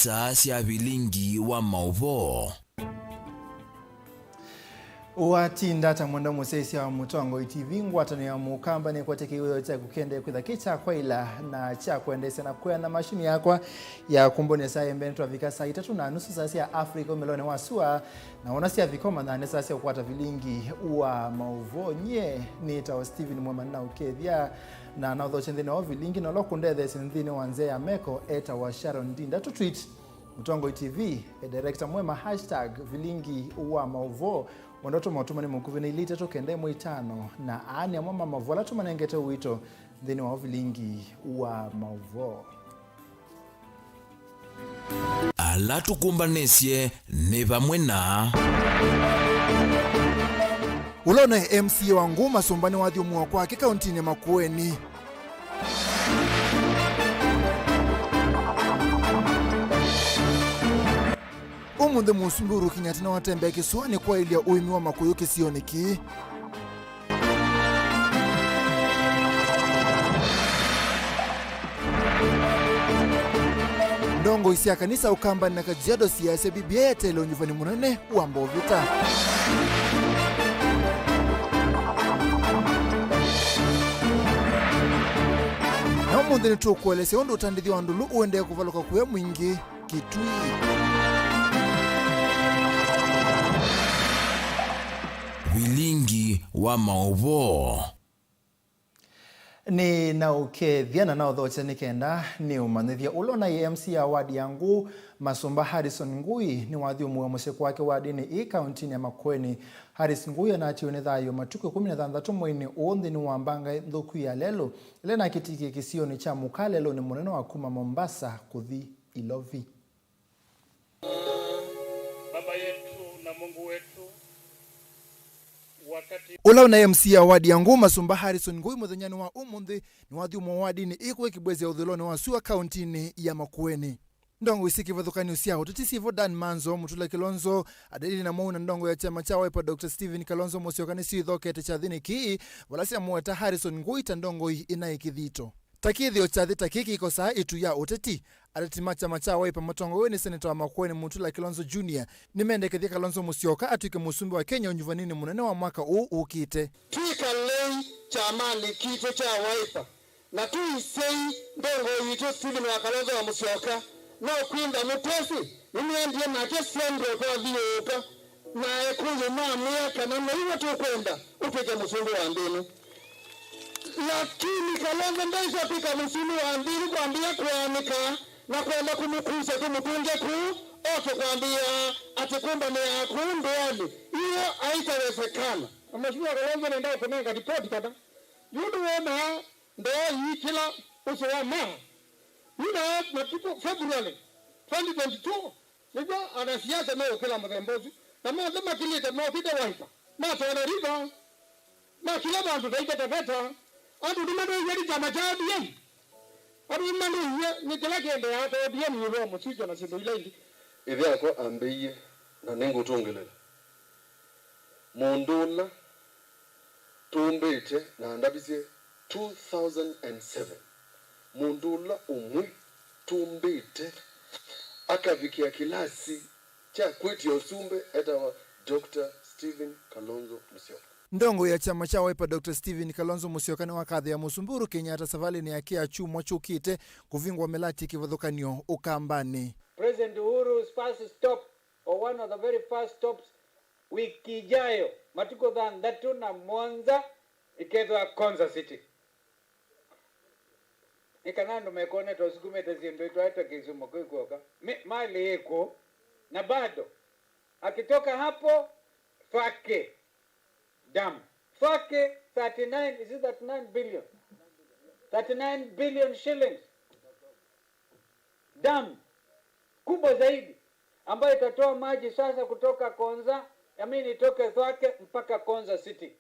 isa cia Vilingi wa Mauvoo. Watinda tamwenda musesi wa mutongo TV ngwatano ya mukamba ni kwa teki uyo cha kukende kuthakicha kwa ila na cha kuendesa na kuya na mashini yakwa ya kumbone saa yembentu wa vikasa itatu na nusu sasi ya Afrika umelone wasua na wanasi ya vikoma na nesasi ya kukwata Vilingi wa Mauvoo nye ni tawa Steven Mwemana ukethia na naudho chendhine wa Vilingi na loko ndethe sindhine wanze ya meko eta wa Sharon Dinda tu tweet Mutongo TV director mwema #Vilingi wa Mauvoo wandoto matumani mukuvene ilita tokende mwitano na ani ya mwama Mauvoo tumanengete uwito dhini wa Vilingi wa Mauvoo. Ala tukumbanesye ne vamwe na ulone MC wa nguma sumbani wa dhiumu kwa kaunti ya Makueni. Umunde musumburu kinyatina watembe kisuani kwa ili ya uimi wa Makuyu kisioniki. Ndongo isi ya kanisa ukamba na kajiado siyase bibia ya telo nyuvani munene wa Mbovita. Na umunde ni tuo kuelese ondo utandithi wa ndulu uende kuvaloka kuwe mwingi Kitui. Vilingi wa Mauvoo ni na ukethia na nao dhoche nikenda ni umanithia ulona MC ya wadi yangu Masumba Harrison Ngui ni wadhi umuwa mseko wake wadi ni i kaunti ya Makueni. Harrison Ngui anachione thayo matuko 13 mwini uondi ni wambanga thuku ya lelo ilena kitiki kisio ni cha mukalelo ni muneno wa kuma Mombasa kuthi Ilovi. Baba yetu na Mungu wetu Ula una MC ya wadi yangu Masumba Harrison Ngui muthenyani wa umundi ni wadhi umu wadi ni ikwe kibwezi ya uthiloni wa Sua kauntini ya Makueni. Ndongo isiki vathukani usia ututisivo Dan Manzo Mutula Kilonzo adili na muuna ndongo ya chama cha Wiper Dr. Steven Kalonzo Musyoka si thokete cha dhini kii walasi ya muweta Harrison Ngui tandongo inaikithito. Takithio chathi takiki iko saa itu ya uteti adatima chama cha Wiper Matongo weni seneta wa Makueni Mutula Kilonzo Jr. Nimendekethia Kalonzo Musyoka atuike musumbi wa Kenya unyuvanini munene wa mwaka ukite. Tuika lei chama likito cha Wiper na tuisei ndongo yitu Steven wa Kalonzo wa Musyoka na kwinda mutesi nimendie na kesendo kwa vioka na ekunye mamia kana mwiwa tukwenda upike musumbi wa ndini. Lakini Kalonzo ndaisha pika musumbi wa ndini kuambia kuanika na kwenda kumukusa kumukunge kuu oke kuambia atikumba ni akunduani. Iyo haitawezekana. Mheshimiwa Kalonzo nenda kumenga ripoti kada. Yudu wema ndo hii kila uso wa maa. Yuna matuko February 2022 niko anasiasa leo kila mzembozi na mwanzo makilita mwapita Wiper matona riba makila bantu daika tafeta antu dimando yeri chama cha ODM antu dimando yeri ni kila kende ya ODM yero musito na sindo ile ithi akwa ambeiye na nengo tongelela mondona tumbete na ndabize 2007 mondula umwe tumbete akavikia kilasi cha kweti osumbe eta wa Dr. Steven Kalonzo Musyoka. Ndongo ya chama cha Wiper Dr. Steven Kalonzo Musyoka ni wakadhi ya musumburu Kenyatta savali ni akia chumwa chukite kuvingwa melati kivadhukanio ukambani. President Uhuru's first stop or one of the very first stops wiki ijayo matuko thandatu na Mwanza ikethwa Konza City. Ikanando mekone tosukumete ziendo ito Kisumu kuikoka mali eko na bado akitoka hapo Fake dam Fake 39 is it 39 billion shillings dam kubwa zaidi ambayo itatoa maji sasa kutoka Konza itoke Fake mpaka Konza City.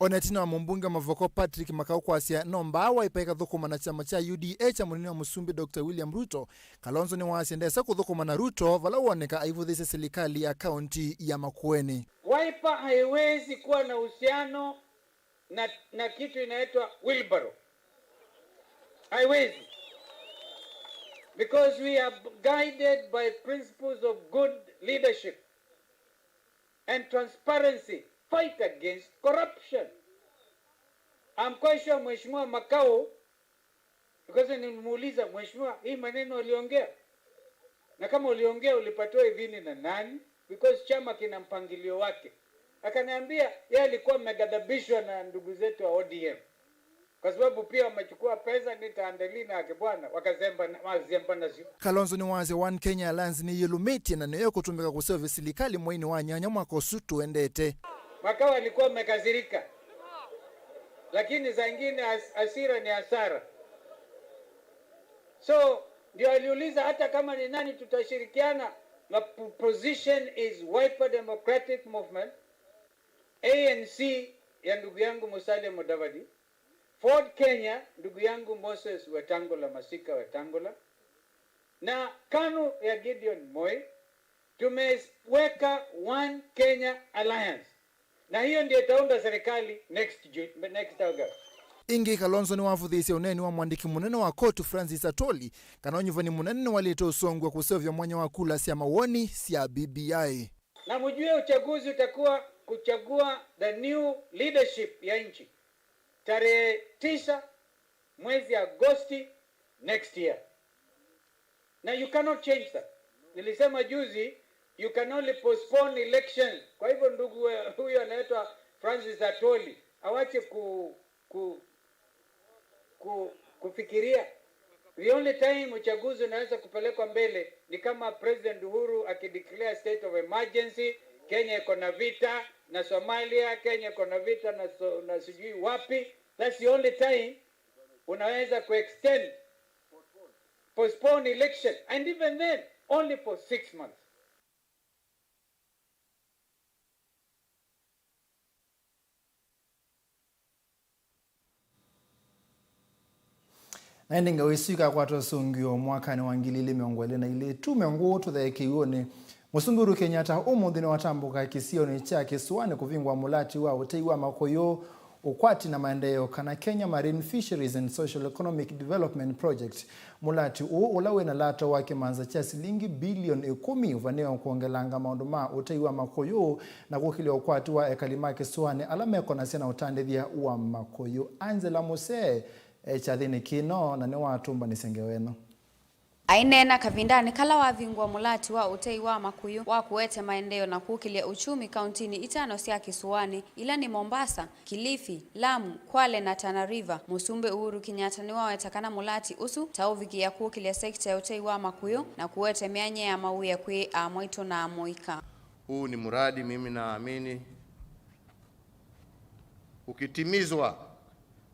Onetina wa mbunge Mauvoo Patrick Makau kwasia nomba Wiper thukuma na chama cha UDA cha munene wa musumbi Dr. William Ruto. Kalonzo ni wasia ndesa kuthukuma na Ruto vala uoneka aivuthise serikali ya kaunti ya Makueni. Wiper haiwezi kuwa na uhusiano na kitu inaitwa wheelbarrow. Haiwezi. because we are guided by principles of good leadership and transparency, fight against corruption. I'm quite sure Mheshimiwa Makao, because nimuuliza Mheshimiwa, hii maneno uliongea, na kama uliongea ulipatiwa idhini na nani? Because chama kina mpangilio wake. Akaniambia yeye alikuwa amegadhabishwa na ndugu zetu wa ODM, kwa sababu pia wamechukua pesa nitaandelina yake bwana, wakazemba na sio. Kalonzo ni waze One Kenya Alliance ni yelumeti na nayo kutumika kuserve serikali mwaini wa nyanya mwaka usutu endete. Makao alikuwa amekasirika, lakini za ingine hasira ni hasara. So ndio aliuliza hata kama ni nani tutashirikiana. The position is Wiper Democratic Movement, ANC ya ndugu yangu Musalia Mudavadi, Ford Kenya ndugu yangu Moses Wetangula Masika Wetangula, na KANU ya Gideon Moi. Tumeweka One Kenya Alliance, na hiyo ndio itaunda serikali next August. Ingi Kalonzo ni wavuthisi uneni wa mwandiki munene wa kotu Francis Atoli kanonyuva ni munene waleta usongwe kusovya mwanya wa kula sia mawoni sia BBI. Na mjue uchaguzi utakuwa kuchagua the new leadership ya nchi tarehe 9 mwezi Agosti next year. Now you cannot change that. Nilisema juzi, you can only postpone elections. Kwa hivyo ndugu huyo anaitwa Francis Atoli awache kufikiria. The only time uchaguzi unaweza kupelekwa mbele ni kama President Uhuru akideclare state of emergency. Kenya iko na vita na Somalia, Kenya iko na vita na sijui wapi. That's the only time unaweza kuextend, postpone election, and even then only for 6 months. Naendinga wisika kwa tosungio mwakani wa ngilili miongwele na ile tume ngutu the kione Musumburu Kenyatta umuthini watambuka kisioni cha kisuane kuvingwa mulati wa utei wa makoyo ukwati na maendeleo kana Kenya Marine Fisheries and Social Economic Development Project. Mulati ulawe na lato wake manza cha shilingi bilioni 10 uvanewa kuongelanga maunduma utei wa makoyo na kukili ukwati wa ekalima kisuane alameko na sena utandithia wa makoyo. Angela Mose chathini kino na ni watumba nisengeweno. Ainena kavindani kala wavingwa mulati wa utei wa makuyu wa kuwete maendeleo na kukilia uchumi kauntini itano sia kisuani ila ni Mombasa, Kilifi, Lamu, Kwale na Tana River. Musumbe Uhuru Kenyatta ni wawetakana mulati usu tauviki ya kukilia sekta ya utei wa makuyu na kuwete mianye ya mauya kwe amoito na amoika. Huu ni muradi mimi naamini ukitimizwa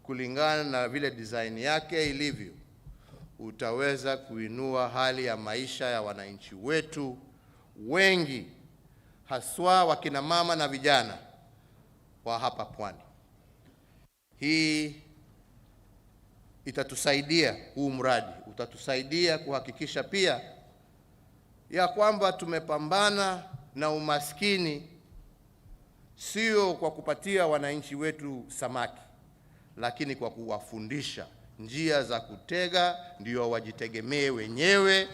kulingana na vile design yake ilivyo utaweza kuinua hali ya maisha ya wananchi wetu wengi, haswa wakina mama na vijana wa hapa pwani. Hii itatusaidia, huu mradi utatusaidia kuhakikisha pia ya kwamba tumepambana na umaskini, sio kwa kupatia wananchi wetu samaki, lakini kwa kuwafundisha njia za kutega ndio wajitegemee wenyewe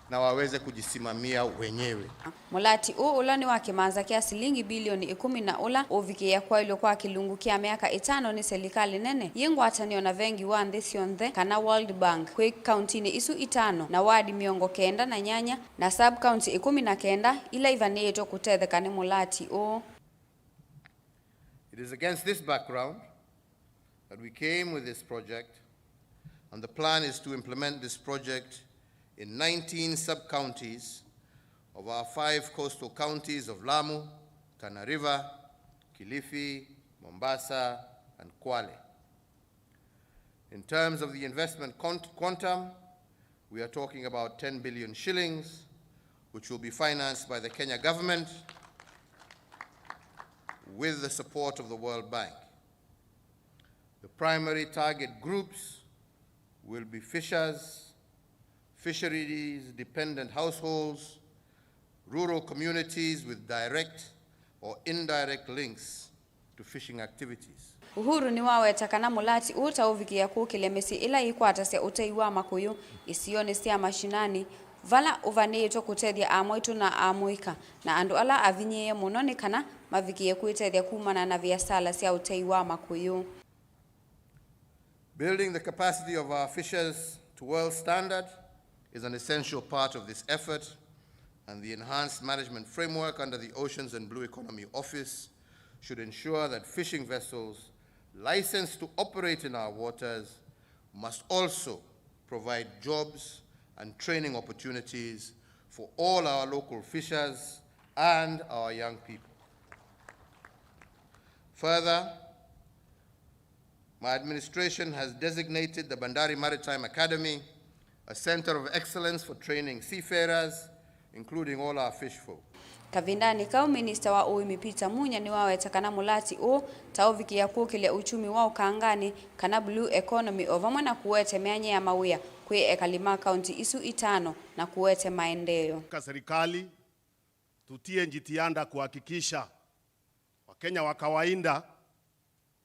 na waweze kujisimamia wenyewe. Mulati ulani wake maza kia shilingi bilioni 10 na ula uvikia kwa ilo kwa kilungu kia miaka 5 ni serikali nene yengu atanio na vengi wa ndisi onthe kana World Bank kwe countini isu 5 na wadi miongo kenda na nyanya na sub county 19 ila ivaneto kutethe kane mulati It is against this background that we came with this project, and the plan is to implement this project in 19 sub-counties of our 5 coastal counties of Lamu, Tana River, Kilifi, Mombasa, and Kwale. In terms of the investment quantum, we are talking about 10 billion shillings, which will be financed by the Kenya government with the support of the World Bank. The primary target groups will be fishers, fisheries-dependent households, rural communities with direct or indirect links to fishing activities. Uhuru ni waweta kana mulati utauvikia kukilemesi ila ikwata sia utei wa makuyu isioni sia mashinani vala uvanito kutethia amoitu na amuika na andu ala avinye munoni kana mavikie kuitethia kumana na viasala sia utei wa makuyu. Building the capacity of our fishers to world standard is an essential part of this effort, and the enhanced management framework under the Oceans and Blue Economy Office should ensure that fishing vessels licensed to operate in our waters must also provide jobs and training opportunities for all our local fishers and our young people. Further, my administration has designated the Bandari Maritime Academy a center of excellence for training seafarers, including all our fish folk. Kavindani kau minister wa uimi Peter Munya ni waweta kana mulati tauvikia kukile uchumi wao kaangani kana blue economy ovamwana kuwete meanye ya mawia kwe ekalima county isu 5 na kuwete maendeleo. Serikali tutie jitihada kuhakikisha Wakenya wa kawaida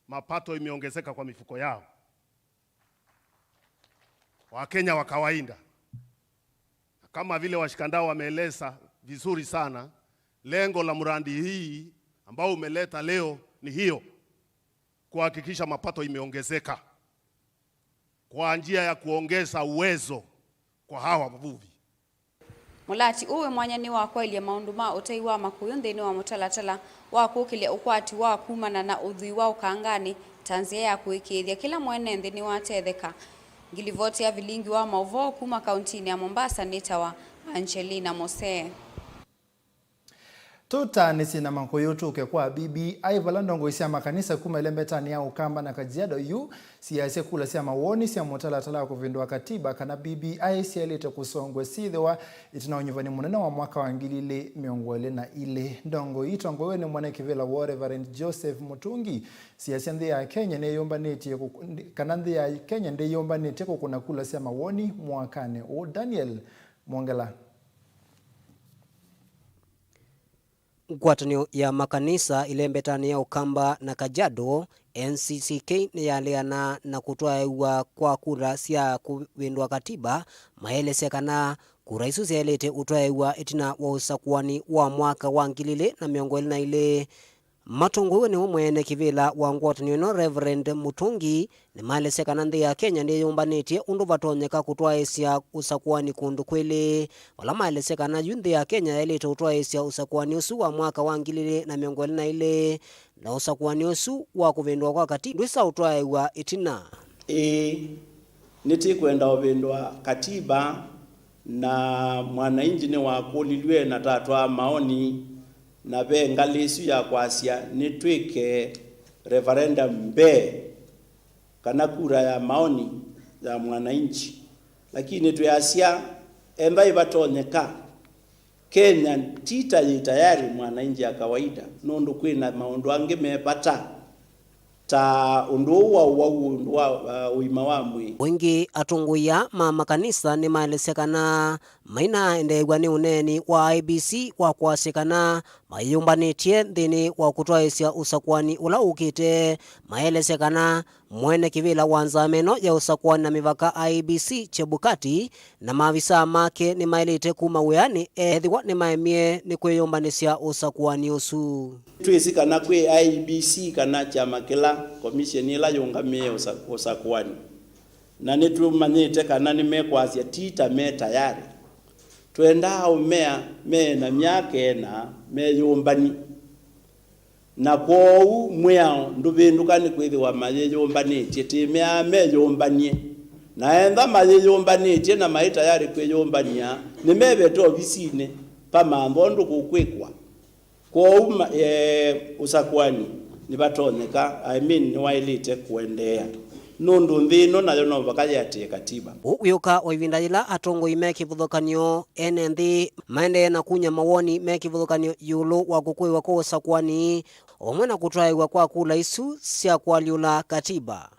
mapato imeongezeka kwa mifuko yao. Wakenya wa kawaida, kama vile washikandao wameeleza vizuri sana, lengo la mradi hii ambao umeleta leo ni hiyo, kuhakikisha mapato imeongezeka kwa njia ya kuongeza uwezo kwa hawa wavuvi. Mulati uwe mwanyani wa kwa ile maundu ma utei wa makuyu nthini wa mutalatala wa kukilia ukwati wa kumana na uthui wa ukangani tanzia ya kuikithia kila mwene nthini wa tetheka. Ngilivoti ya Vilingi wa Mauvoo kuma kauntini ya Mombasa nitawa Angelina Mose. Tutanisi na mankoyo tuke kwa bibi aivalando isia makanisa kuma ilembetani ya ukamba na Kajiado yu siya kula siya mawoni siya mutalatala kuvindua katiba kana bibi siya ilete kusongwe sithewa itina unyuvani munene wa mwaka wa ngilile miongwele na ile ndongo itongo we ni mwane kivila wa Reverend Joseph Mutungi siya ndi ya Kenya ne yomba neti kana ndi ya Kenya ndi yomba neti kuna kula siya mawoni mwakane o Daniel Mwongela. Ngwatanio ya makanisa ilembetani ya ukamba na Kajiado NCCK ni yaleana na kutoa kwa kura sia kuvindua katiba maelese kana kura isu sialete utoa itina wa usakuani wa mwaka wa ngilile na miongwele na ile matongo ni mwene kivila wa ngwatanio no Reverend Mutungi ni maelese kana ndi ya Kenya ndi yombanetie undu vatonyeka kutoa isia usakuani kundu kwele wala maelese kana yundi ya Kenya yalete utoa isia usakuani usu wa mwaka wa ngilile na miongwele na ile na usakuani usu wa kuvindua kwa kati ndwisa utoa itina niti kwenda uvindua katiba na mwananchi ni wakulilwe na tatwa maoni na be ngalisu ya kwasia nitwike referendum mbe kana kura ya maoni ya mwananchi, lakini tuyasia emba ivatonyeka Kenya tita tayari mwananchi ya kawaida nundu kwina maundu ange mepata ta undu wa uima wa mwi wengi atunguya makanisa ni maelesekana maina endegwa ni uneni wa IBC wa kwasekana mayumbanetie nthini wa kutoaisya usakwani ula ukite maelesekana mwene kivila wanzameno ya usakwani na mivaka IBC Chebukati na maavisa make ni maelete kuma weani ethiwa ni maemie ni kwiyumbanisya usakwani usu twisi kana kwe IBC kana chama kila komisheni ila yungamie usakwani na nitumanyite kana nimekwasya tita me tayari twenda umea me na myake na meyumbani na kwou mwao nduvindukani kwithiwa mayeyumbanĩtie timea meyumbanie na endha mayeyumbanĩtie na mai tayari kwiyumbania nimevete ofisine pamambo ndu kukwikwa kwou usakwani nivatonyeka ni wailite kuendea nundu nthino nayo no vakayatie katiba uyuka oivinda ila atongo imekivuthukanio ene nthi maende na kunya mawoni mekivuthukanio yulu wa kukuiwa kwa usakwani omwe na kutwaiwa kwa kula isu sia kwaliula katiba.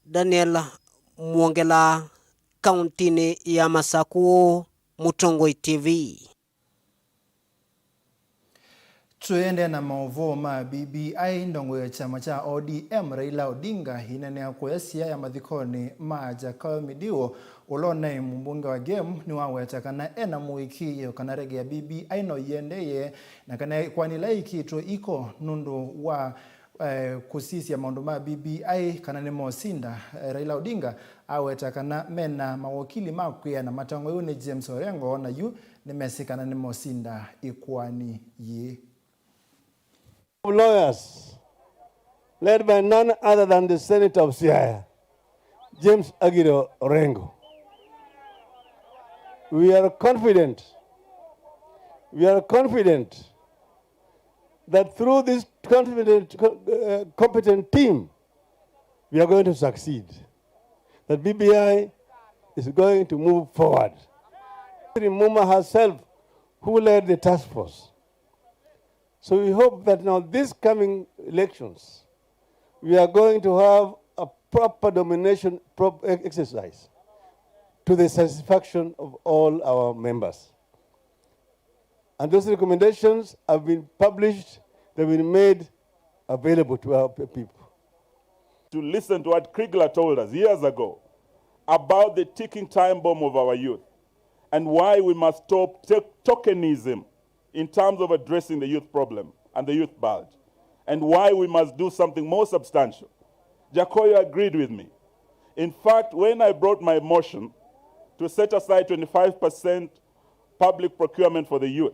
Daniel Mwongela, kauntini ya Masaku, Mutongoi TV. Tuende na Mauvoo ma BBI ndongo ya chama cha ODM Raila Odinga hinene kwa ya mathikoni ma Jakao Midio ulona mbunge wa game ni waweta kana ena muiki yo kana rege ya BBI no yendeye na kana kwani laiki to iko nundu wa kusisi ya maundu ma BBI kana ni mosinda Raila Odinga aweta kana mena mawakili makuya na matango yune James Orengo na yu ni mesi kana ni mosinda ikwani ye lawyers led by none other than the Senator of Siaya, James Agiro Orengo. We are confident that through this competent team, we are going to succeed. That BBI is going to move forward. MWEMA herself, who led the task force. So we hope that now these coming elections, we are going to have a proper domination exercise to the satisfaction of all our members. And those recommendations have been published, they've been made available to our people. To listen to what Kriegler told us years ago about the ticking time bomb of our youth and why we must stop tokenism in terms of addressing the youth problem and the youth bulge, and why we must do something more substantial. Jacoyo agreed with me. In fact, when I brought my motion to set aside 25% public procurement for the youth,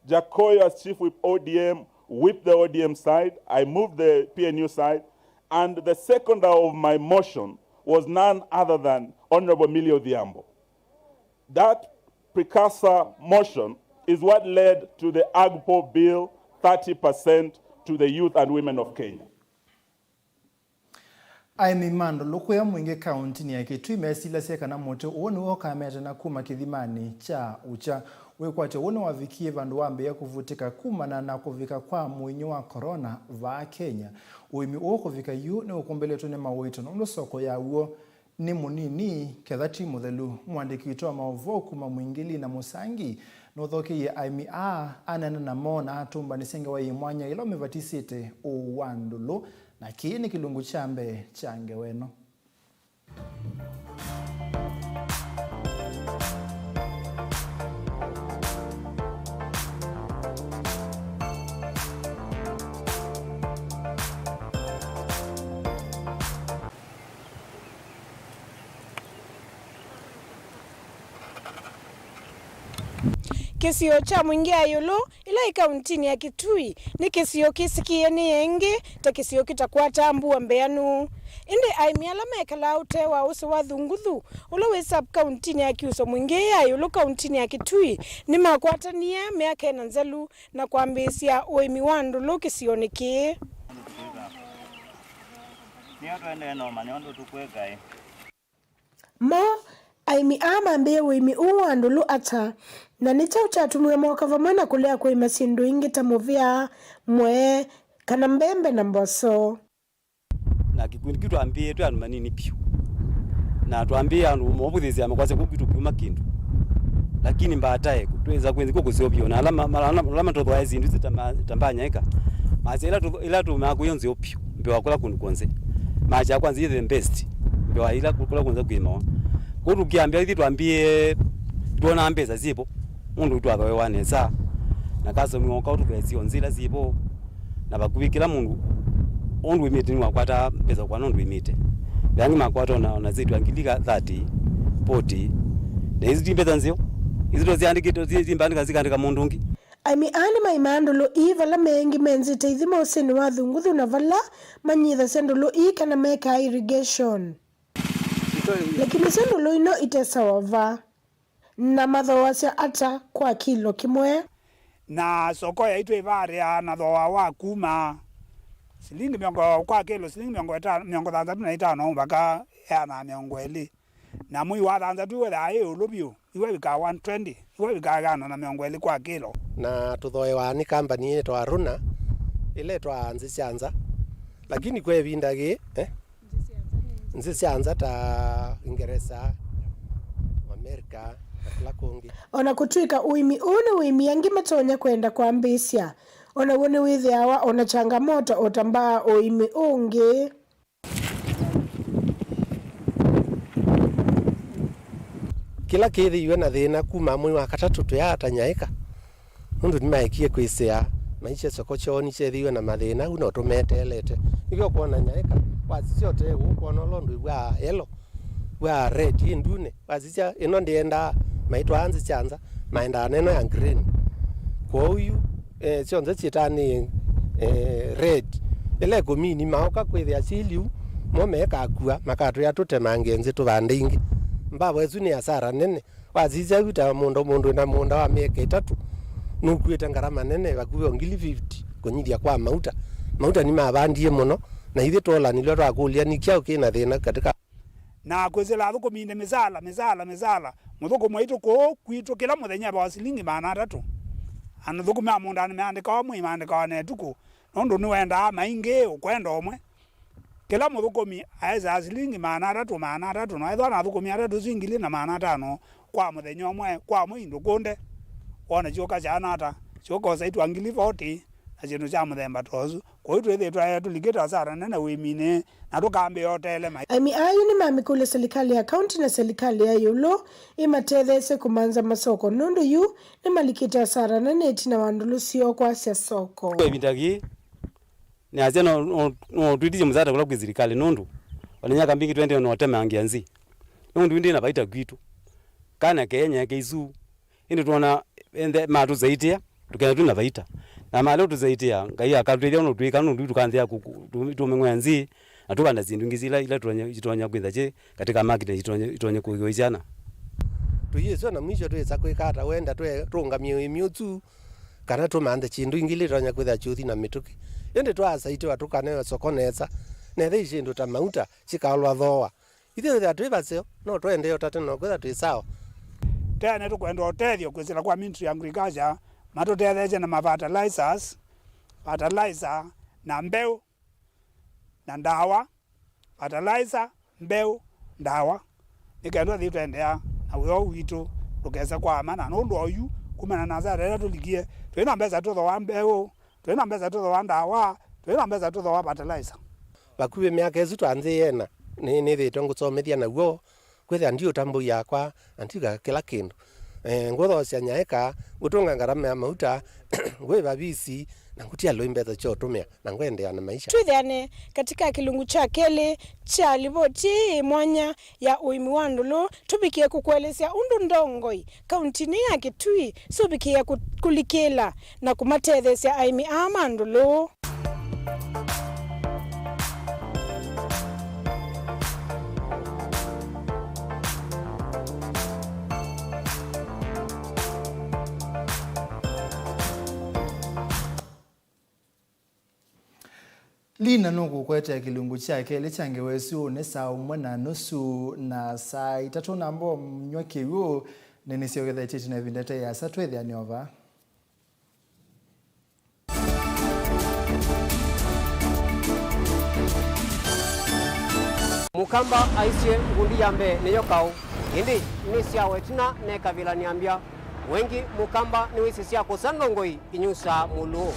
Jacoyo as chief whip ODM whipped the ODM side, I moved the PNU side, and the seconder of my motion was none other than Honorable Millie Odhiambo. That precursor motion is what led to the AGPO bill, 30% to the youth and women of Kenya. Aimi mando loko ya mwinge kaunti ni ya Kitui mesila seka na moto uoni woka meta na kuma kithimani cha ucha wekwate uoni wavikie vandu wambe ya kuvutika kuma na kuvika kwa mwinyo wa corona va Kenya. Uimi uo kuvika yu ni ukumbele tune mawito na ulo soko ya uo ni munini ketha timu thelu mwandiki itoa Mauvoo kuma mwingili na musangi nothoke ye aimi anana na mona atumba nisenge wa imwanya ilo mevatisite uwandulu na kini kilungu chambe change weno. Kisio cha mwingia yulu ila ikaunti ya Kitui ni kisio kisikie ni yengi ta kisio kitakuwa tambua mbeanu inde aimiala mekala ute wa uso wa thunguthu ulo we sub county ya Kiuso mwingia yulu county ya Kitui ni makwatania meake na nzelu na kwambisia uimi wandu lu kisio niki mo aimi amambe uimi uwandu lu ata na nicha uchatumwe mwaka vamwena kulea kwa imasindu ingi tamovia mwe kana mbembe na mboso na kikundi kitu ambie tu anumanini piu na tuambie anu mwabuthizia makwase kukitu kuma kindu lakini mbatae kutweza kwenzi kusio pio na alama todwa ezindu zitambanya eka maze ila tu makuyonze opio mbewa kula kundu konze maja kwanza the best mbewa ila kula kunza kuimawa kutu kiambia hivi tuambie tuona ambeza zipo mundu tu akawe waneza na kaso mwonka utukwezi onzila zipo na bakubikira mundu ondu imite ni wakwata pesa kwa nondu imite yangi makwata na zetu angilika 30 40 na hizi timbeza nzio hizi dozi andikito zimbandika zikandika mundungi aimi ani maimandolo ivala mengi menzi teithima useni wa thunguthu na vala manyitha sendolo kana meka irrigation lakini sendolo ino itesa wava na mathowasya ata kwa kilo kimwe na soko ya itwe ibare na thowa wa kuma silingi miongo kwa kilo silingi miongo thanzatu na itano mpaka ya na miongo eli na mui wa thanzatu we thae ulubio iwe bika 120 iwe bika gana na miongo eli kwa kilo na tuthoe wa ni company yetu Aruna ile twa nzicianza lakini kwe bindagi nzicianza ta Ingereza Amerika ona kutuika uimi une uimi yangi matonya kwenda kwa ambisia ona wone withiawa ona changamoto otambaa oimi ungi. Kila kithiwe na thina kuma mwei wa katatu tuyatanyaika mundu nimaikie kwisea maisha soko choni chethiwe na mathina uno tumetelete nikyo kuona nyaika wazicote ukuona londu bwa yellow bwa red indune wazicha ino ndienda maitwa anzi chanza maenda neno ya green kwa uyu cionze chitani red ile gomini maoka kwithia siliu momeka akua makatu ya tutemangenzi tubande ingi mbabo ezu ni hasara nene wazicha uta mundu na munda wa miaka 3 nukwete ngarama nene bakuwe 50 kunyithia kwa mauta ni mabandie muno na ithe tola nilio twakulia nikia ukina thina katika na kwezela thukumine mizala muthuku mwaitu ko kwitu kila muthenya ba silingi 300 ana thukuma mundani meandika omwe maandika netuku nondu ni wenda maingi ukwenda omwe kila muthukumi aeza silingi 300 no aitha na thukumi 3 zingili na 500 kwa muthenya omwe kwa muindu kunde ona choka chanata choka saitu angili 40 na chino cha muthemba tozu kwa hiyo twethe tuligeta hasara nene wimine na tukambe hotele aimi ayu ni mamikule serikali ya kaunti na serikali ya yulo imatethese kumanza masoko nundu yu ni malikita hasara nene itina wandulucio kwa sia soko kwa ibindagi ni azena no twitije mzata kula kwa serikali nundu walinyaka mbingi 20 no tema angianzi nundu ndi na baita kwitu kana Kenya keizu indi tuona ende matu zaitia tukena tuna baita na malo tuzaitia ngai akatulia no twika no tukanzia tumengwanzi atukanda zindu ngizila ila tutonya kwithaje katika market itonya kugoizana tuyeso na mwisho tweza kwikata wenda tungamie imyutu kana tumande chindu ingili tonya kwitha chuthi na mituki ende twasaite watukane sokonesa nethe chindu ta mauta chikalwa thoa ithe tha twibaseo no twende yotate no kwitha twisawa tena tukwenda otethio kwizira kwa Ministry of Agriculture matutetheje na fertilizer na mbeu na ndawa fertilizer mbeu ndawa nikendo thi twendea na uyo witu tukeza kwa amana nundu oyu kumana na zara tuligie twina mbeza tutho wa mbeu twina mbeza tutho wa ndawa twina mbeza tutho wa fertilizer bakuwe miaka ezu twanze yena ni thito ngutsomethia na guo kwithia ndio tambo yakwa antiga kila kindu ngotho cia nyaeka gutunga ngarama ya mauta ngwe babisi na ngutia loimbeza cho tumia na ngwendea na maisha twithiane katika kilungu cha kele cha livoti mwanya ya uimi wa ndulu tubikie kukuelezea undu ndongoi kauntini ya Kitui subikie kulikela na kumatethesia aimi ama ndulu Lina nuku kwete kilungu chake lichange wesu ne saa 1:30 na saa 3 nambo mnyoke huo nene sio getha tete na vindete ya saa twethe aniova mukamba aisie ngundi yambe niyo kau indi ni sia wetina ne kavila niambia wengi mukamba ni wisi sia kusandongoi inyusa mulu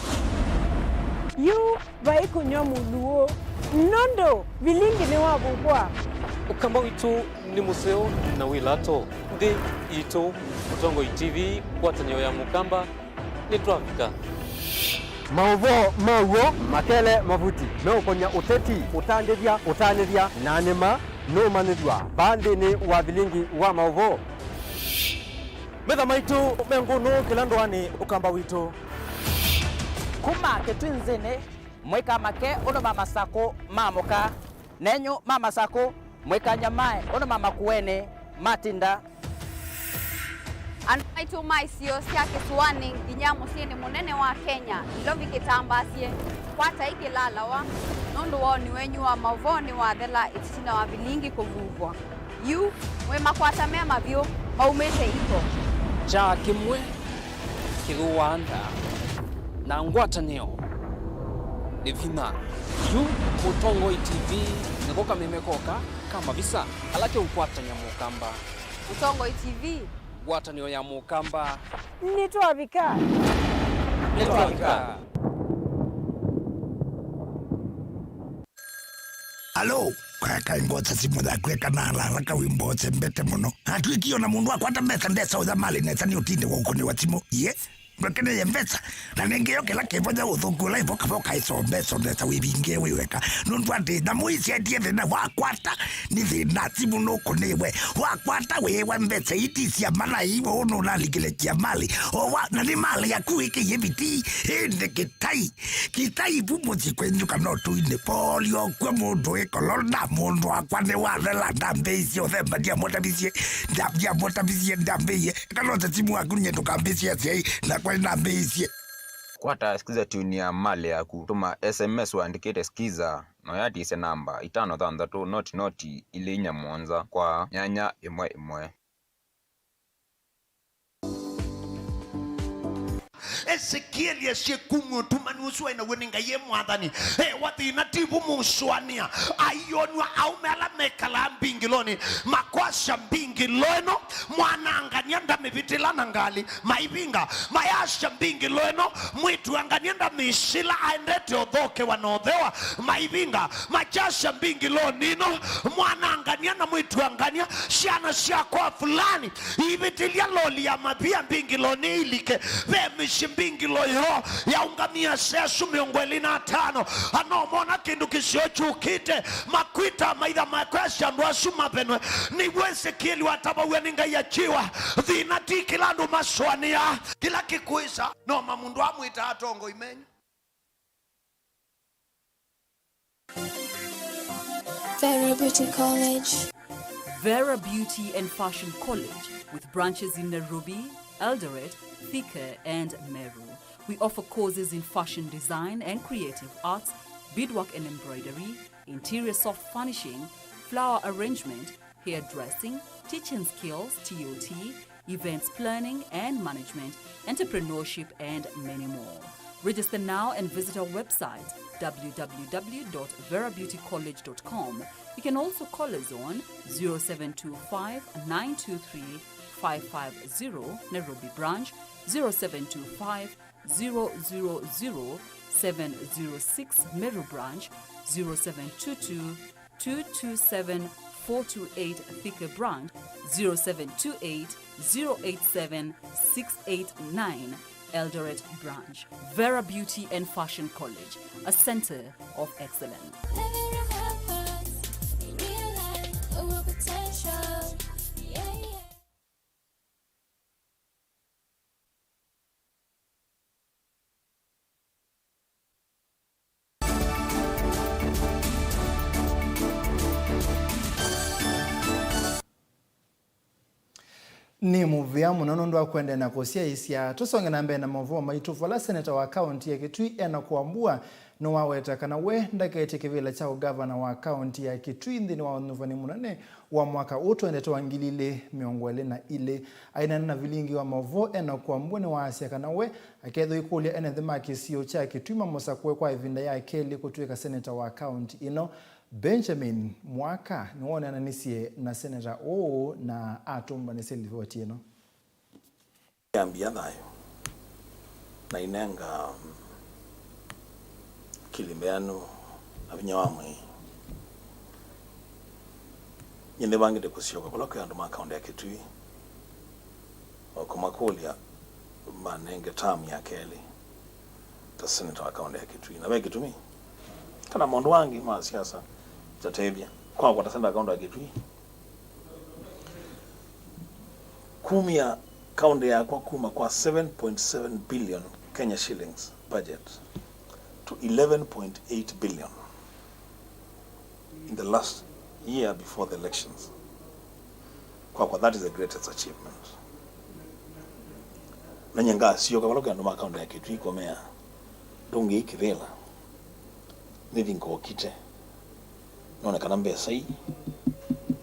yu vai kunyo muluo nondo Vilingi ni wabugwa ukamba witu ni museo na wilato ndi ito Mutongo TV kwatanyo ya mukamba ni twafika Mauvoo makele mavuti no konya uteti utandithia na nima no manithwa bandi ni wa Vilingi wa Mauvoo metha maitu mengunu kila ndwani ukamba witu kuma ketwinzene mweka make ono mama sako mamoka nenyo mama sako mweka nyamae ono mama kuene matinda Anaitu maisio sia Kisuani nginya musieni munene wa Kenya ilovi kitambasie kwata ikilalawa nundu woni wenyu wa Mauvoo wa thela itina wa Vilingi kuvuvwa yu mwema kwata mema vyo maumete iko cha kimwe kiruanda na ngwatanio ni vina yu Mutongo TV nikoka memekoka kama visa alake ukwatanya mukamba Mutongo TV ngwatanio ya mukamba nitwavika Alo, kaka ngota simu da kweka na la wimbo tsembete muno. Atwikio na mundu akwata mbesa ndesa uza mali nesa ni utinde wako ni watimo. Ye. Mbekene ye mbesa. Na nengeyo kila kevoja uthukula ivoka iso mbesa ndesa wibinge wiweka. Nundu ati na muisi atiethe na wakwata ni thina simu nuko niwe. Wakwata wewe mbesa itisi ya mana iwo ono naligile kia mali. Owa na ni mali ya kuike yebiti. Ende kitai bumuzi kwenjuka notu ine polio kwa mundu ekolona mundu akwane warela ndambezi othemba dia motabizie ndambeye kanota timu akunye tukambizie sei na kwa ndambezi kwata skiza tuni ya mali ya kutuma SMS waandikite skiza no yati ise namba 533 noti ile inya mwanza kwa nyanya imwe Ezekiel yesye kungo tumani uswa ina weninga ye mwadhani wati inatibu muswania ayonwa aumela mekala mbingiloni makwasha mbingilono mwananga nyanda mivitilana ngali maibinga mayasha mbingilono mwitu anga nyanda mishila aendete odhoke wanodhewa maibinga machasha mbingilonino mwananga nyanda mwitu angania shiana shiakwa fulani ibitilia loli ya mabia mbingiloni ilike vemishi mbingilo yo ya ungamia sesu 25 anomona kindu kisiochukite makwita maitha makwesha ndwasu mapenwe ni Ezekiel wataba weninga yachiwa thinati kila ndu maswania kila kikuisa no mamundu amwita atongo imenyu Vera Beauty College. Vera Beauty and Fashion College with branches in Nairobi, Eldoret, Thika and Meru. We offer courses in fashion design and creative arts, beadwork and embroidery, interior soft furnishing, flower arrangement, hairdressing, teaching skills, TOT, events planning and management, entrepreneurship and many more. Register now and visit our website www.verabeautycollege.com. You can also call us on 0725 923 550 Nairobi branch, 0725 000 706 Meru branch, 0722 227 428 Thika branch, 0728 087 689 Eldoret branch. Vera Beauty and Fashion College, a center of excellence. Ni muvia munono ndo akwende na kosia isia tusonge na mbena Mauvoo maitufu la seneta wa county ya Kitui ena kuambua no waweta kana we ndakete kivila chao governor wa county ya Kitui ndini wa nuvani munane wa mwaka uto ende toangilile miongwele na ile aina na Vilingi wa Mauvoo ena kuambua ni waasia kana we akedho ikulia ene dhema kisio cha Kitui mamosa kwe kwa evinda ya keli kutuika seneta wa county ino Benjamin Mwaka niwone ananisie na seneta o na atumba ni selivoti ino ambia nayo na inenga kilimbeano abinyawamwe nyende bangide kusioka kuloka ndo makaunti ya Kitui okumakulia manenge tamu ya keli ta seneta wa kaunti ya Kitui na beki tumi kana mondo wangi ma siasa tatebia kwa watasenda kaunti ya Kitui kumia kaunti ya kwa kuma kwa 7.7 billion Kenya shillings budget to 11.8 billion in the last year before the elections. Kwa that is the greatest achievement. Nanyanga sio kwa loka ndo makaunti ya Kitui komea donge ikivela nivingo kite nona kana mbesa hii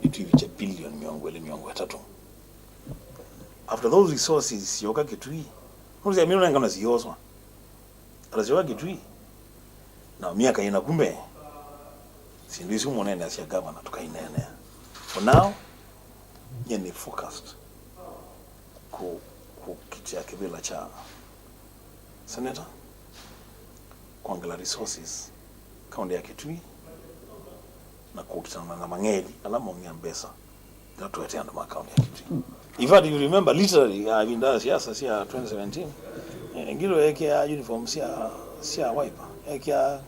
itu ibiche billion miongo tatu. After those resources yoka Kitui nuri ya milioni ngana zioswa alaziwa Kitui na miaka ina kumbe sindisi umonene asia governor tukainene for now yeni focused ku kitia kibila cha senator kuangala resources kaunti ya Kitui na kukutana na mangeli ala mongia mbesa ngatuete ando account ya Kitui. In fact, you remember literally I've been there siasa sia 2017 ngilo yake ya uniform sia wiper yake ya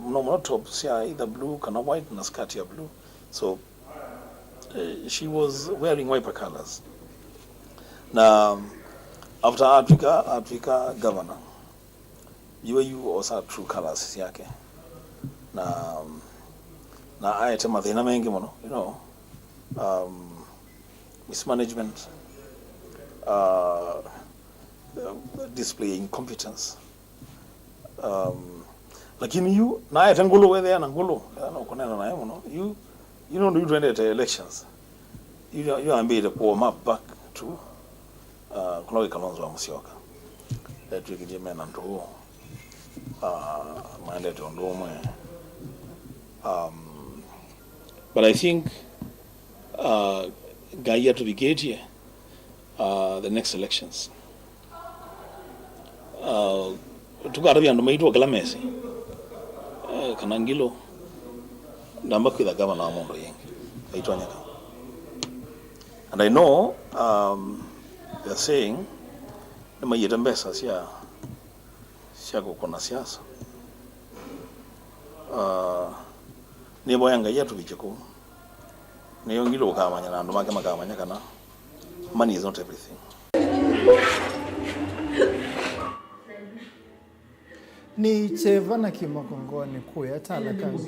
no top sia either blue kana white na skirt ya blue, so she was wearing wiper colors. Now after Africa governor, you also true colors yake na ayete mathina mengi muno, you know, mismanagement, display incompetence, lakini you na ayete ngulu wewe na ngulu na ukonena naye muno, you know you don't at elections, you ambie to warm up back to kuna Kalonzo wa Musyoka that we give men and to mandate on Rome. But I think Gaia to be gate here the next elections. Tukara bya ndoma itwa Kalamesi kanangilo ndamba kwitha governor wa Mondo yengi aitwa Nyaka. And I know they are saying na mayeta mbesa sia kukona siasa ni boyanga yetu bicheko ni yongilo kamanya na ndo make makamanya kana money is not everything. Ni cheva na kimakongoni kuya tala kangu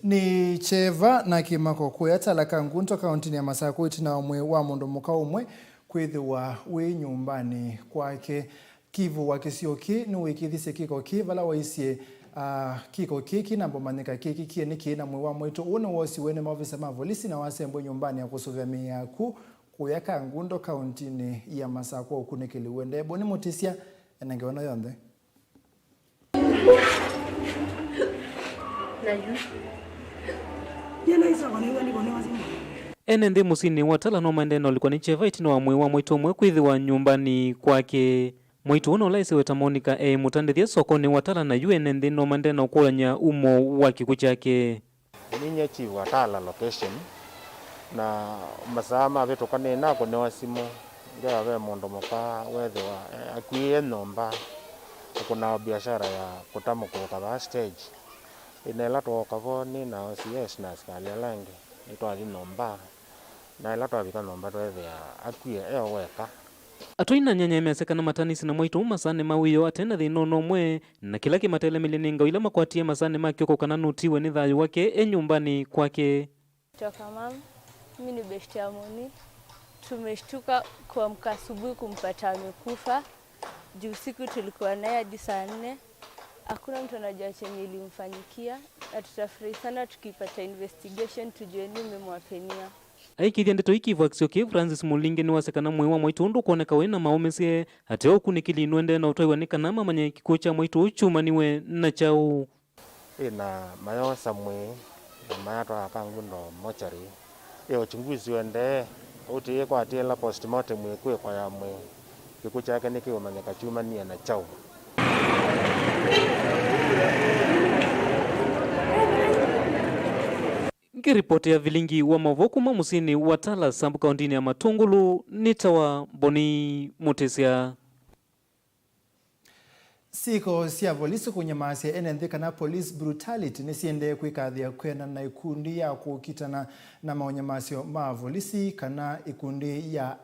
ni cheva na kimako kuya tala kangu nto kauntini ya Masako itina umwe wa mundu muka umwe kwithiwa wi nyumbani kwake kivu wa kisioki ni wikithise kiko kivala waisie kiko kiki na mbomanyika kiki kie ni kina mwe wa mwetu une wosi wene maofisa mavolisi na wasembwe nyumbani ya kusuvya miyaku kuya kangundo kauntini ya Masako ukunekili wende boni mutisia enangeona yonde ene ndi musini watala no mandeno liko ni cheva itino wa mwitu mwe kwithiwa nyumbani kwake mwitu uno laisi weta Monica mutandithia sokoni watala na ene ndi no mandeno kulanya umo wa kiku chake ninye chifu watala location na masama vetu kane nako ne wasimo ndia we mondo moka wethiwa akwie nomba kuna biashara ya kutamuko kwa stage inela toka voni na OCS na skali langi itwali nomba na ila twabika nomba twethia akwie weka atoina nyanya imeseka na matanisi na mwitu masane mawiyo atena thino nomwe na kila kimatele milininga ila makwatie masane makioko kana nutiwe ni thayu wake nyumbani kwake. Toka mama mimi ni besti ya Moni, tumeshtuka kuamka asubuhi kumpata amekufa. Juu siku tulikuwa naye hadi saa 4. Hakuna mtu anajua chenye ilimfanyikia na tutafurahi sana tukipata investigation tujue nini imemwapenia. Aikithia ndeto ikivu Kisioki Francis Mulinge ni wasekana mwe wa mwitu undu kuoneka wena maomesie ateo kunikili nwende na utoi wanika mamanye kikuo cha mwitu uchuma niwe na chao ina mayosa mwe na mayato akangundo mochari uchunguzi wende uti kwa atiela postmortem mwe kwe kwa ya mwe kikuo chake nikiwa manyaka chuma ni na chao. Ripoti ya Vilingi wa Mauvoo kuma musini watala sambu kauntini ya Matungulu nitawa boni mutesia siko sia polisi kunyamasi enende kana police brutality nisiende kwikathia kwena na ikundi ya kukitana na maonyamasio ma polisi kana ikundi ya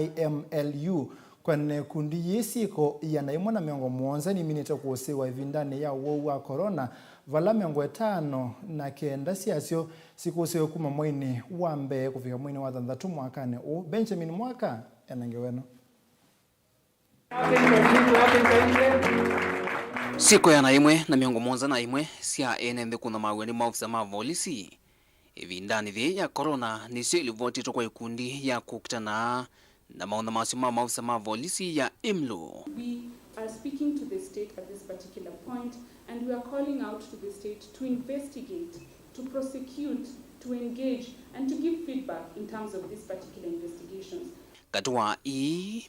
IMLU kwane kundi yisiko ya naimona miongo muonza ni minita kuosewa vindani ya uo wa corona vala miongo 5 na kenda siasio sikuosewa kuma mwini wambe kufika mwini wa 3 mwakane u Benjamin Mwaka enangeweno siku ya naimwe na miongo muonza na imwe sia enende kuna maweni maofisa mavolisi vindani vye ya corona nisio ilivotito kwa ikundi ya kukitana na maonamasi maofisa mavolisi ya IMLU. We are speaking to the state at this particular point and we are calling out to the state to investigate, to prosecute, to engage and to give feedback in terms of these particular investigations. Katua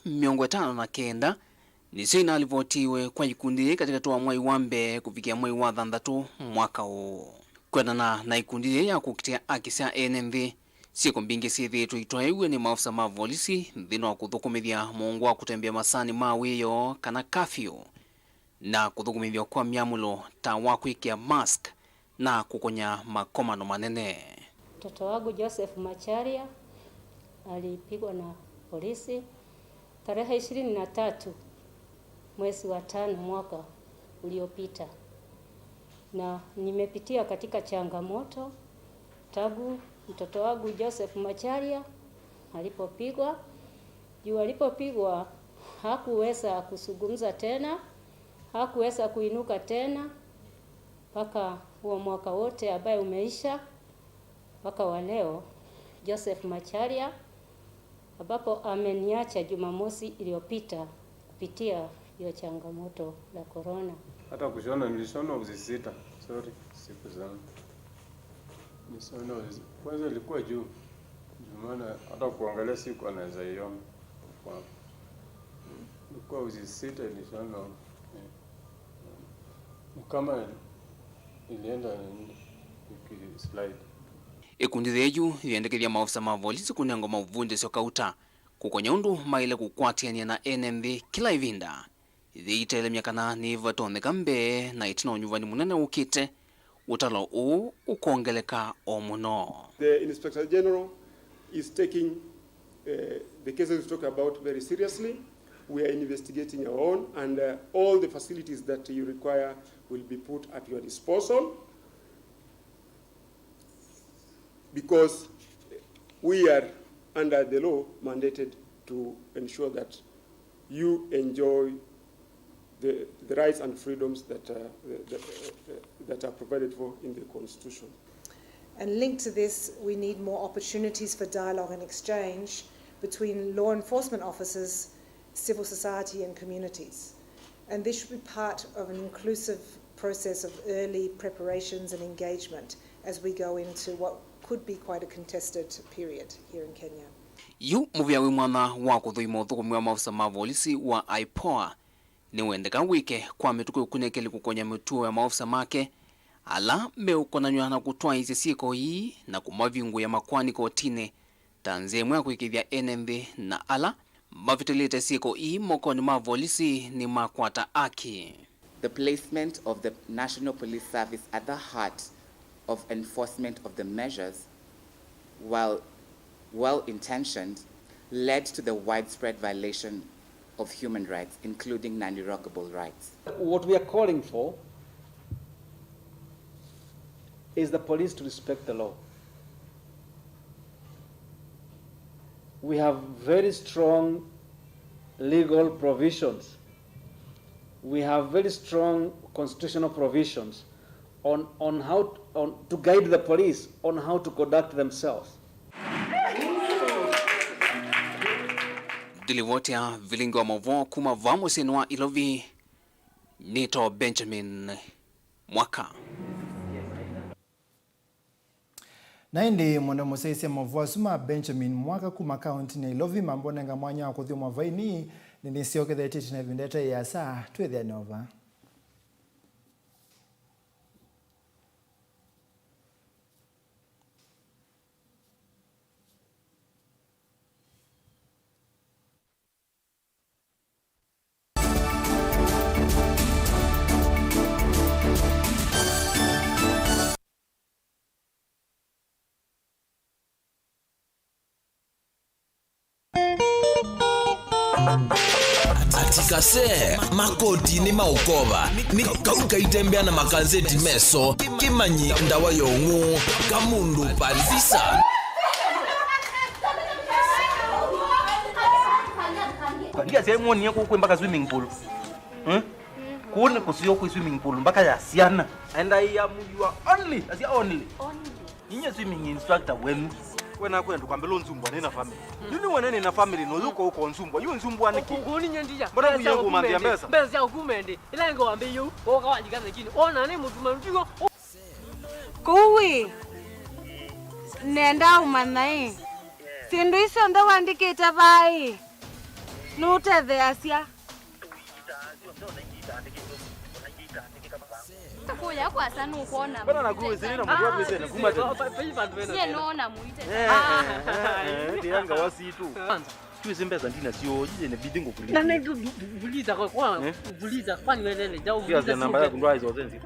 miongo 59 nisio inalivotiwe kwa ikundi katika tuwa mwai wambe kufikia mwai wa thandatu mwaka huu. Kwendana na ikundi ya kukitia akisia NMV siku mbingi sithi tuitoewe ni maafisa ma polisi nthino wa kuthukumithia muongo wa kutembea masani mawiyo kana kafyu na kuthukumithia kwa miamulo ta wa kwikia mask na kukonya makomano manene. Mtoto wangu Joseph Macharia alipigwa na polisi tarehe 23 mwezi wa 5 mwaka uliopita, na nimepitia katika changamoto tangu mtoto wangu Joseph Macharia alipopigwa. Juu alipopigwa hakuweza kuzungumza tena, hakuweza kuinuka tena mpaka huo mwaka wote ambaye umeisha mpaka wa leo. Joseph Macharia ambapo ameniacha Jumamosi iliyopita kupitia hiyo changamoto la corona. Hata kushona nilishona uzi 6. Sorry, siku zangu. Nisona uzi. Kwanza ilikuwa juu. Maana hata kuangalia siku anaweza iona. Kwa ilikuwa uzi 6 nilishona. Kama ilienda slide. Ikundi theju yendekeria maofisa ma polisi kunengo mauvunde sio kauta kukonya undu maile kukwatiania na NMV kila ivinda thiitele miakana ni vatoneka mbe na itina unyuvani munene ukite utalo ukongeleka o muno. The Inspector General is taking the cases we talk about very seriously. We are investigating our own, and all the facilities that you require will be put at your disposal, because we are under the law mandated to ensure that you enjoy the rights and freedoms that are provided for in the Constitution. And linked to this, we need more opportunities for dialogue and exchange between law enforcement officers, civil society and communities. And this should be part of an inclusive process of early preparations and engagement as we go into what could be quite a contested period here in Kenya. Yu muvia mwana wa kuthuima uthukumia maafisa ma polisi wa IPOA ni wendeka wike kwa mituko kunekeli kukonya mituo ya maafisa make ala meukonanywa na kutwa izi siko hii na kumavingu ya makwani kotine tanzemwe kuikithia NMV na ala mavitelete siko hii mokoni ma polisi ni makwata aki. The placement of the National Police Service at the heart of enforcement of the measures, while well-intentioned, led to the widespread violation of human rights, including non-derogable rights. What we are calling for is the police to respect the law. We have very strong legal provisions. We have very strong constitutional provisions on how to guide the police on how to conduct themselves. Dilivotia Vilingi wa Mauvoo kuma vamo senwa ilovi Nito Benjamin Mwaka. Naindi mwenda museisi Mauvoo suma Benjamin Mwaka kuma kaunti na ilovi mambone nga mwanya wakuthio mwavaini nisioke the titi na vindeta ya saa tuwe nova. Atikase makoti ni maukova ni kauka itembea na makanzeti meso kimanyi ndawa yongu kamundu palifisa Ndia sehemu ni yako mpaka swimming pool. Kuone kusio kwa swimming pool mpaka ya siana. And I am you are only, as only. Ninye swimming instructor wenu. Wena kwenda kwambela nzumbwa nena family. Yuni wanene na family no yuko uko nzumbwa. Yu nzumbwa niki. Ukuni nyandija. Mbona kuyangu mandia mbesa? Mbesa ya kumende. Ila ngo ambe yu. Oka wajikaza kini. Ona ne mutuma mtigo. Kuwi. Nenda umanae. Sindu icio ndo wandikite vai. Nutethe acia. Kuya kwa sana ukona. Bana nakuwe sina mtu wako sina kumate. Ye nona muite. Ndianga wasitu. Tuizimbeza ndina sio jije ne bidingo kulia. Na vuliza kwa vuliza kwani welele ja uvuliza. Kiasi namba yako ndo hizo zenzi.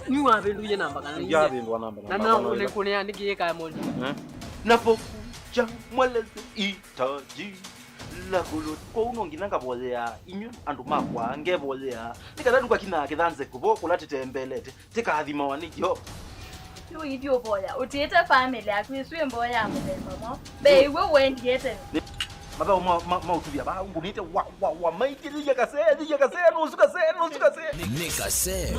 Ni wapi nduje namba kana? Ya ndo namba. Na ule kone andike kaya moja. Napokuja mweleze itaji la kulut ko unonginanga bolea inyu andu makwa ngebolea tikadadu kwa kina kithanze kubo kulatete mbelete tikathima wanikyo Yo hivyo boya utiete family yako iswe mboya mama be iwe wendiete maba ma utubia ba ungunite wa maiti dije kase no suka se Nika se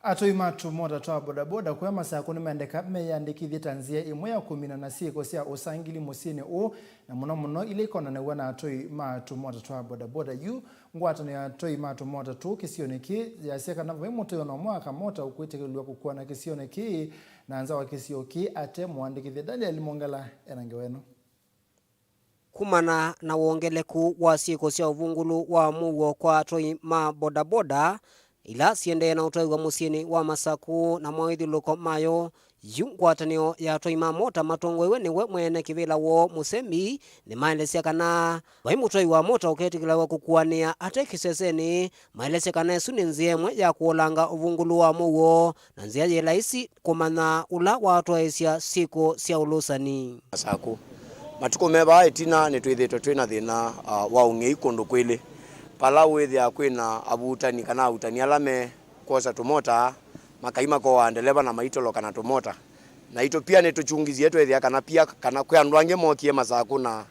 Atoi matu moda toa bodaboda kwa masaa kuni meyandikithie tanzia imwe ya 16 kosia usangili musini o na muno ile ikona ne wana atoi matu moda toa bodaboda yu ngwata ne atoi matu moda tu kisioneki ya seka na moto na mwaka mota ukwetekelwa kukua na kisioneki na anza wa kisioki ate mwandikithie Daniel Mongala enangeweno kumana na wongeleku wa siku cia uvungulu wa Mauvoo kwa atoi ma bodaboda ila siende na utoi wa musini wa masaku na mwithuluko mayo yungwatanio ya atoi ma mota matongwewe niwe mwene kivila wo musemi ni maelesia kana wai mutoi wa mota uketikila kukuania ate kiseseni maelesia kana esu ni nziemwe ya kuolanga uvungulu wa Mauvoo na nzia ye laisi kumana ula wa atoesia siku cia ulusani masaku matuko meba etina nitwithitwe twina thina wa ungei kundu kwili pala wethia kwina abutani kana utani alame kosa tumota makaima ko wandeleba na maitolo kana tumota na ito pia netuchungizie twethia kana pia kana kwa ndwange mokie masaku na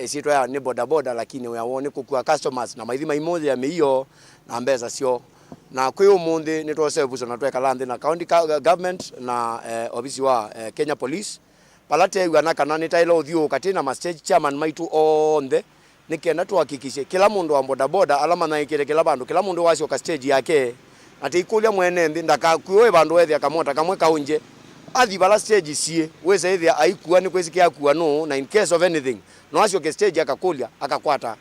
isitwa ya ni bodaboda lakini wawone kukua customers na maithima imoja ya meiyo na mbeza sio na kwa umundi nitwosevuso na tweka landi na county government na ofisi wa Kenya Police palate wana kana nitailo uthio katina ma stage chairman maitu onde nikenda tuhakikishe kila mundu wa bodaboda alama na ikire kila bandu kila mundu wasio ka stage yake ati ikulia mwene ndi ndaka kuwe bandu wethia kamota kamwe kaunje athi bala stage sie wese ethia aikuwa ni kwesikia kuwa no na in case of anything no wasio ke stage akakulia akakwata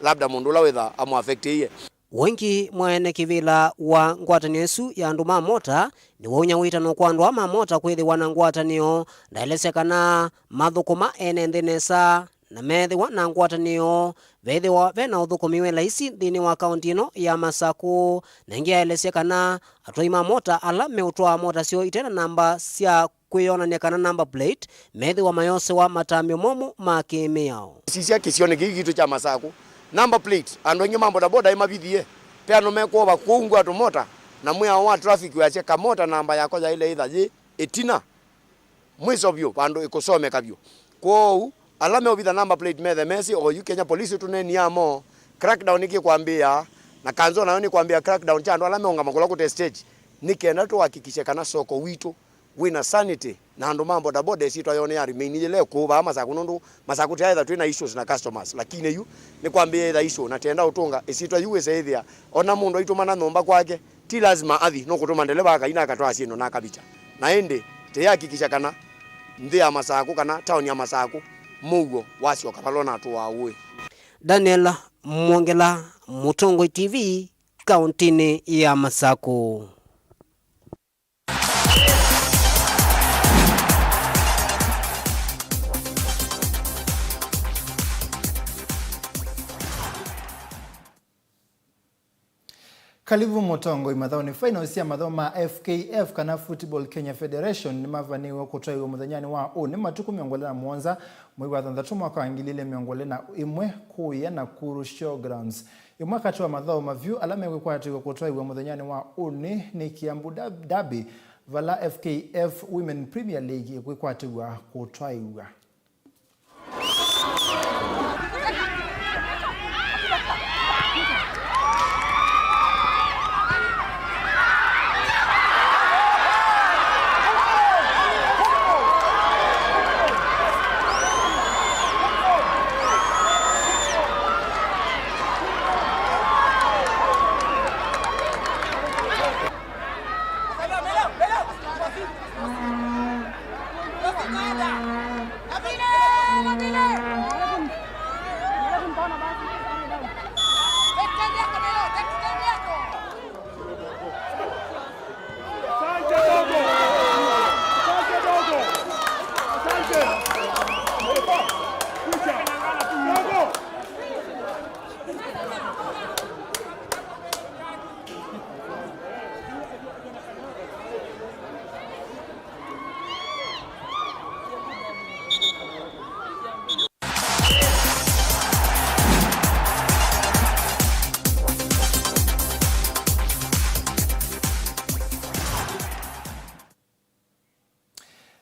labda mundu la wetha amu affect iye wengi mwene kivila wa ngwatanio esu ya andu ma mota ni wonya witano kwa andu ama mota kwithi wana ngwatanio ndaelesekana mathukuma ene nthinesa na methi wana ngwatanio vethi wa vena uthukumiwe laisi thini wa kaunti ino ya Masaku na ingia elesekana atoi ma mota ala meutwa mota sio itena namba cia kwionania kana number plate methi wa mayose wa matamio momu makimiao sisia kisione gitu cha Masaku number plate andu ingi mambo da boda imabithie pia no meko ba kuungwa to mota na mwe wa traffic wa cheka mota namba yako ya ile ithaji etina mwiso byo pando ikosome kabyo kwou alame obitha number plate methe mesi o Kenya Police tuneni amo crackdown ikikwambia na kanzo nayo ni kwambia crackdown chando alame onga makola ku stage nikenda to hakikisha kana soko wito wina sanity na ndo mambo da boda sito yone ya remain ile kuba Masaku nundu Masaku taitha twina issues na customers lakini yu ni kwambia ida issue na tenda utunga isito USA ethia ona mundu aitumana nomba kwake ti lazima athi no kutuma ndeleba akaina akatwa sino na kabicha na ende te hakikisha kana ndi ya Masaku kana town ya Masaku Mauvoo wasio kapalona tu wawe Daniel Mongela Mutongwe TV kauntini ya Masaku. Kalivu Motongo imathoni finals ya mathoma FKF kana Football Kenya Federation ni mavaniwa kutoiwa muthanyani wa ni matuku miongole na muonza mwezi wa 3 mwaka wa ngilile miongole na imwe kuya na Kuru Showgrounds imwe kati wa mathoma view alame kwekwatiwa kutoiwa muthanyani wa ni Kiambu Derby vala FKF Women Premier League kwekwatiwa kutoiwa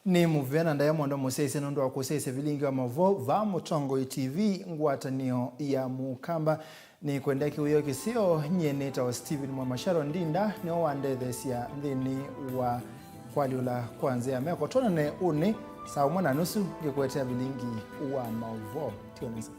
ni muvena ndaye mondo musese nondo akusese Vilingi wa Mauvoo va Mutongo TV ngwatanio ya mukamba ni kwendeki uyo kisio nyeneta wa Steven Mwamasharo Ndinda ni wandethesia nthini wa kwaliula kwanza ya meko tona ne uni saa 1:30 ngikwetea Vilingi wa Mauvoo tioneza.